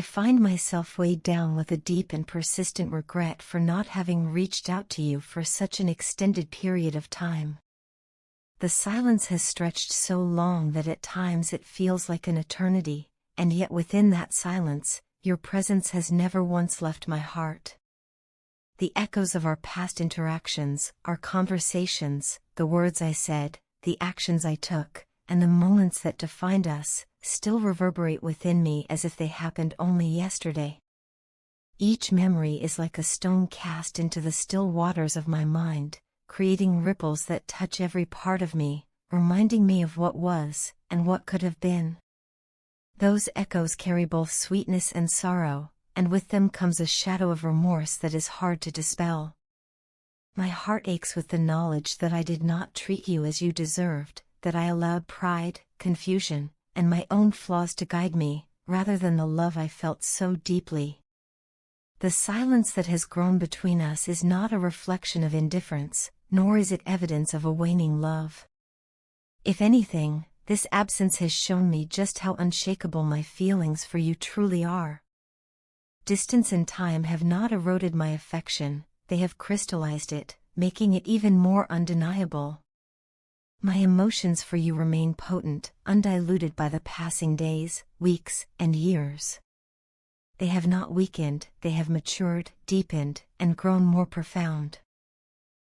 I find myself weighed down with a deep and persistent regret for not having reached out to you for such an extended period of time. The silence has stretched so long that at times it feels like an eternity, and yet within that silence, your presence has never once left my heart. The echoes of our past interactions, our conversations, the words I said, the actions I took, and the moments that defined us, still reverberate within me as if they happened only yesterday. Each memory is like a stone cast into the still waters of my mind, creating ripples that touch every part of me, reminding me of what was, and what could have been. Those echoes carry both sweetness and sorrow, and with them comes a shadow of remorse that is hard to dispel. My heart aches with the knowledge that I did not treat you as you deserved, that I allowed pride, confusion, and my own flaws to guide me, rather than the love I felt so deeply. The silence that has grown between us is not a reflection of indifference, nor is it evidence of a waning love. If anything, this absence has shown me just how unshakable my feelings for you truly are. Distance and time have not eroded my affection, they have crystallized it, making it even more undeniable. My emotions for you remain potent, undiluted by the passing days, weeks, and years. They have not weakened, they have matured, deepened, and grown more profound.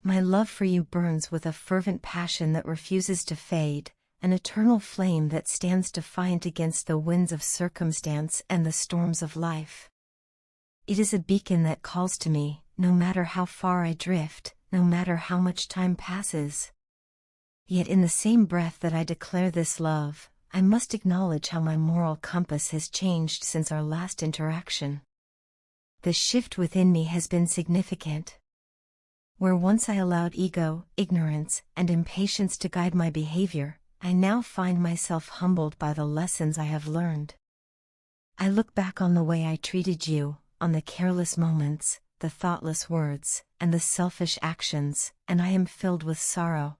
My love for you burns with a fervent passion that refuses to fade, an eternal flame that stands defiant against the winds of circumstance and the storms of life. It is a beacon that calls to me, no matter how far I drift, no matter how much time passes. Yet in the same breath that I declare this love, I must acknowledge how my moral compass has changed since our last interaction. The shift within me has been significant. Where once I allowed ego, ignorance, and impatience to guide my behavior, I now find myself humbled by the lessons I have learned. I look back on the way I treated you, on the careless moments, the thoughtless words, and the selfish actions, and I am filled with sorrow.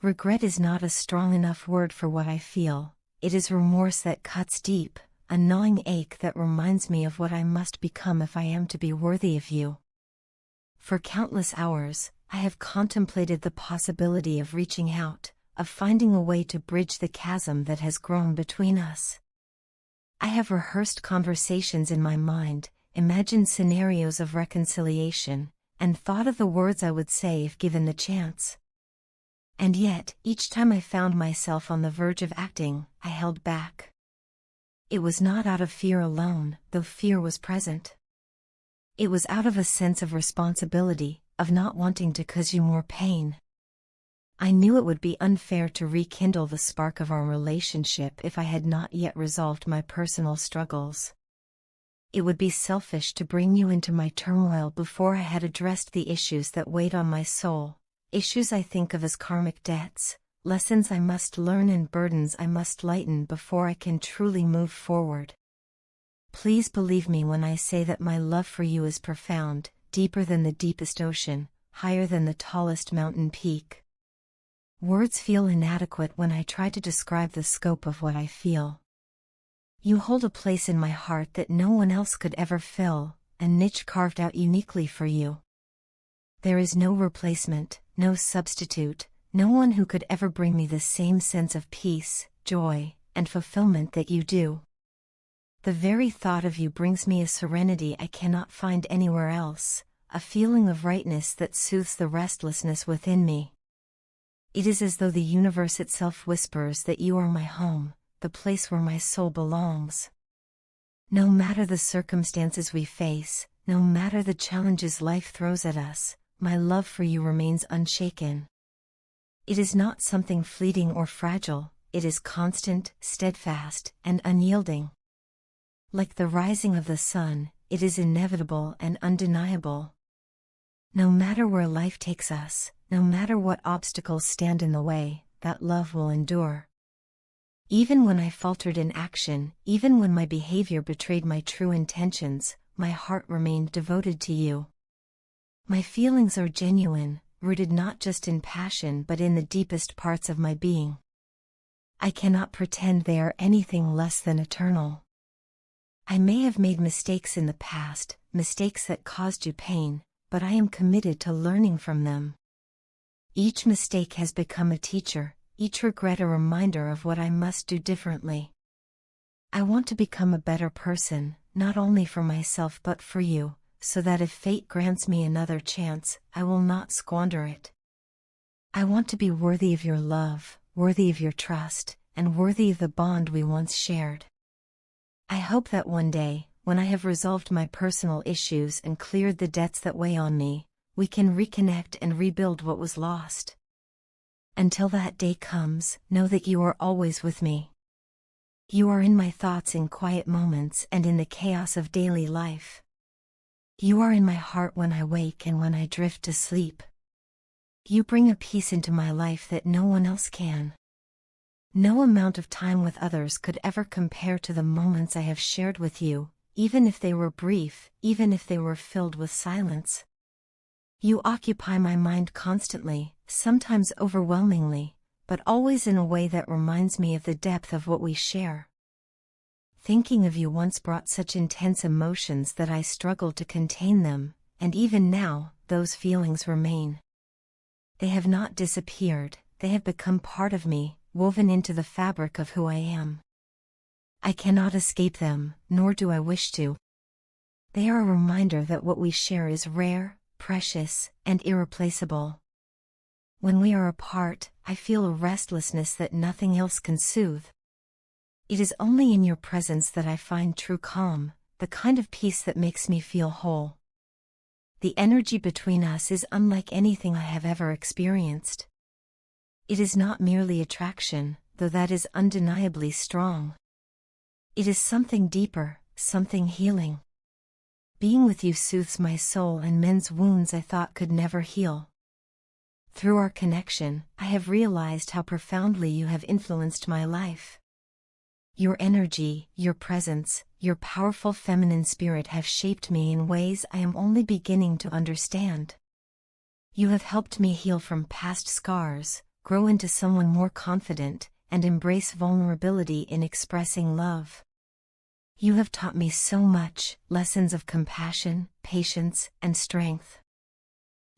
Regret is not a strong enough word for what I feel, it is remorse that cuts deep, a gnawing ache that reminds me of what I must become if I am to be worthy of you. For countless hours, I have contemplated the possibility of reaching out, of finding a way to bridge the chasm that has grown between us. I have rehearsed conversations in my mind, imagined scenarios of reconciliation, and thought of the words I would say if given the chance. And yet, each time I found myself on the verge of acting, I held back. It was not out of fear alone, though fear was present. It was out of a sense of responsibility, of not wanting to cause you more pain. I knew it would be unfair to rekindle the spark of our relationship if I had not yet resolved my personal struggles. It would be selfish to bring you into my turmoil before I had addressed the issues that weighed on my soul. Issues I think of as karmic debts, lessons I must learn and burdens I must lighten before I can truly move forward. Please believe me when I say that my love for you is profound, deeper than the deepest ocean, higher than the tallest mountain peak. Words feel inadequate when I try to describe the scope of what I feel. You hold a place in my heart that no one else could ever fill, a niche carved out uniquely for you. There is no replacement, no substitute, no one who could ever bring me the same sense of peace, joy, and fulfillment that you do. The very thought of you brings me a serenity I cannot find anywhere else, a feeling of rightness that soothes the restlessness within me. It is as though the universe itself whispers that you are my home, the place where my soul belongs. No matter the circumstances we face, no matter the challenges life throws at us, my love for you remains unshaken. It is not something fleeting or fragile, it is constant, steadfast, and unyielding. Like the rising of the sun, it is inevitable and undeniable. No matter where life takes us, no matter what obstacles stand in the way, that love will endure. Even when I faltered in action, even when my behavior betrayed my true intentions, my heart remained devoted to you. My feelings are genuine, rooted not just in passion but in the deepest parts of my being. I cannot pretend they are anything less than eternal. I may have made mistakes in the past, mistakes that caused you pain, but I am committed to learning from them. Each mistake has become a teacher, each regret a reminder of what I must do differently. I want to become a better person, not only for myself but for you, so that if fate grants me another chance, I will not squander it. I want to be worthy of your love, worthy of your trust, and worthy of the bond we once shared. I hope that one day, when I have resolved my personal issues and cleared the debts that weigh on me, we can reconnect and rebuild what was lost. Until that day comes, know that you are always with me. You are in my thoughts in quiet moments and in the chaos of daily life. You are in my heart when I wake and when I drift to sleep. You bring a peace into my life that no one else can. No amount of time with others could ever compare to the moments I have shared with you, even if they were brief, even if they were filled with silence. You occupy my mind constantly, sometimes overwhelmingly, but always in a way that reminds me of the depth of what we share. Thinking of you once brought such intense emotions that I struggled to contain them, and even now, those feelings remain. They have not disappeared, they have become part of me, woven into the fabric of who I am. I cannot escape them, nor do I wish to. They are a reminder that what we share is rare, precious, and irreplaceable. When we are apart, I feel a restlessness that nothing else can soothe. It is only in your presence that I find true calm, the kind of peace that makes me feel whole. The energy between us is unlike anything I have ever experienced. It is not merely attraction, though that is undeniably strong. It is something deeper, something healing. Being with you soothes my soul and mends wounds I thought could never heal. Through our connection, I have realized how profoundly you have influenced my life. Your energy, your presence, your powerful feminine spirit have shaped me in ways I am only beginning to understand. You have helped me heal from past scars, grow into someone more confident, and embrace vulnerability in expressing love. You have taught me so much, lessons of compassion, patience, and strength.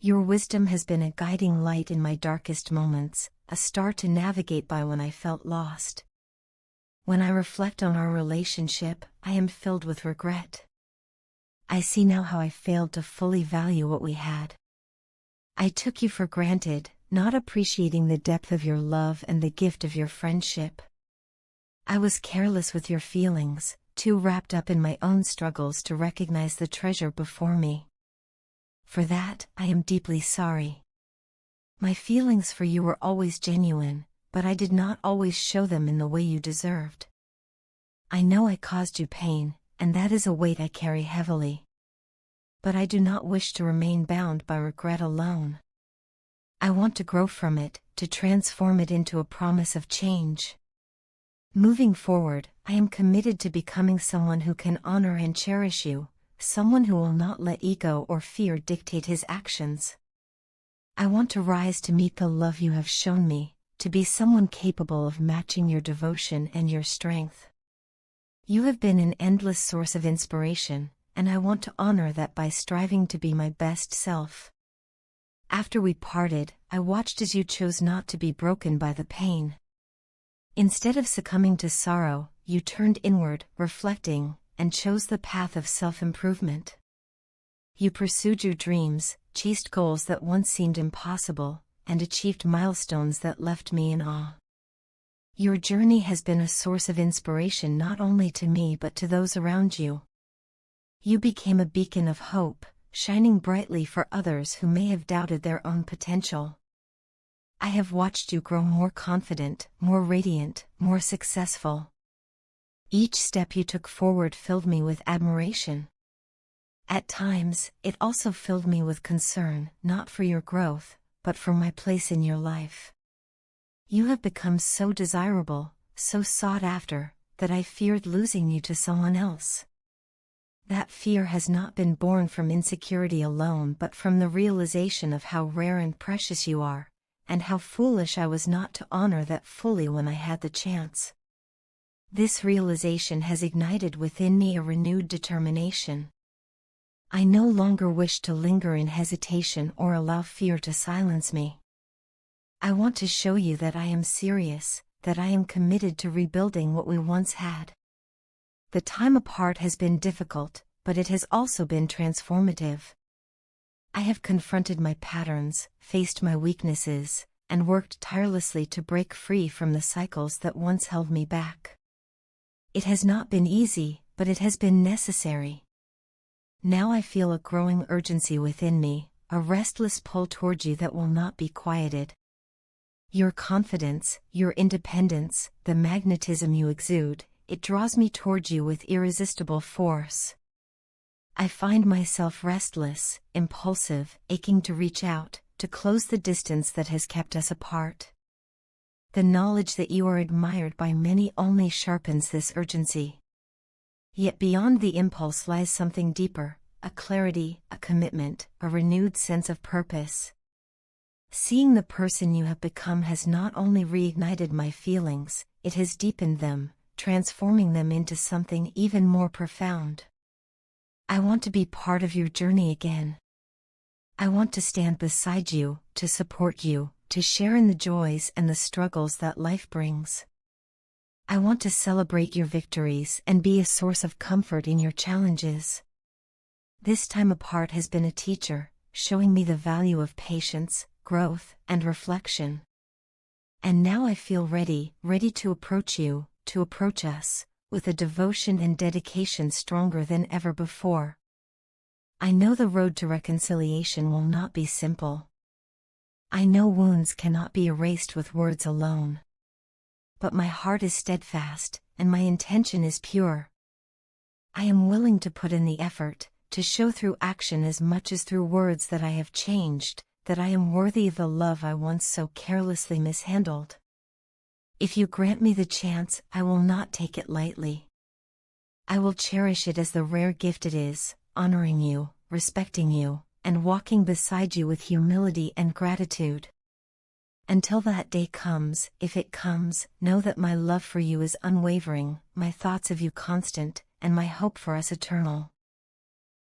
Your wisdom has been a guiding light in my darkest moments, a star to navigate by when I felt lost. When I reflect on our relationship, I am filled with regret. I see now how I failed to fully value what we had. I took you for granted, not appreciating the depth of your love and the gift of your friendship. I was careless with your feelings, too wrapped up in my own struggles to recognize the treasure before me. For that, I am deeply sorry. My feelings for you were always genuine, but I did not always show them in the way you deserved. I know I caused you pain, and that is a weight I carry heavily. But I do not wish to remain bound by regret alone. I want to grow from it, to transform it into a promise of change. Moving forward, I am committed to becoming someone who can honor and cherish you, someone who will not let ego or fear dictate his actions. I want to rise to meet the love you have shown me, to be someone capable of matching your devotion and your strength. You have been an endless source of inspiration, and I want to honor that by striving to be my best self. After we parted, I watched as you chose not to be broken by the pain. Instead of succumbing to sorrow, you turned inward, reflecting, and chose the path of self-improvement. You pursued your dreams, chased goals that once seemed impossible, and achieved milestones that left me in awe. Your journey has been a source of inspiration not only to me but to those around you. You became a beacon of hope, shining brightly for others who may have doubted their own potential. I have watched you grow more confident, more radiant, more successful. Each step you took forward filled me with admiration. At times, it also filled me with concern, not for your growth, but for my place in your life. You have become so desirable, so sought after, that I feared losing you to someone else. That fear has not been born from insecurity alone but from the realization of how rare and precious you are, and how foolish I was not to honor that fully when I had the chance. This realization has ignited within me a renewed determination. I no longer wish to linger in hesitation or allow fear to silence me. I want to show you that I am serious, that I am committed to rebuilding what we once had. The time apart has been difficult, but it has also been transformative. I have confronted my patterns, faced my weaknesses, and worked tirelessly to break free from the cycles that once held me back. It has not been easy, but it has been necessary. Now I feel a growing urgency within me, a restless pull toward you that will not be quieted. Your confidence, your independence, the magnetism you exude, it draws me toward you with irresistible force. I find myself restless, impulsive, aching to reach out, to close the distance that has kept us apart. The knowledge that you are admired by many only sharpens this urgency. Yet beyond the impulse lies something deeper, a clarity, a commitment, a renewed sense of purpose. Seeing the person you have become has not only reignited my feelings, it has deepened them, transforming them into something even more profound. I want to be part of your journey again. I want to stand beside you, to support you, to share in the joys and the struggles that life brings. I want to celebrate your victories and be a source of comfort in your challenges. This time apart has been a teacher, showing me the value of patience, growth, and reflection. And now I feel ready to approach you, to approach us, with a devotion and dedication stronger than ever before. I know the road to reconciliation will not be simple. I know wounds cannot be erased with words alone. But my heart is steadfast, and my intention is pure. I am willing to put in the effort, to show through action as much as through words that I have changed, that I am worthy of the love I once so carelessly mishandled. If you grant me the chance, I will not take it lightly. I will cherish it as the rare gift it is, honoring you, respecting you, and walking beside you with humility and gratitude. Until that day comes, if it comes, know that my love for you is unwavering, my thoughts of you constant, and my hope for us eternal.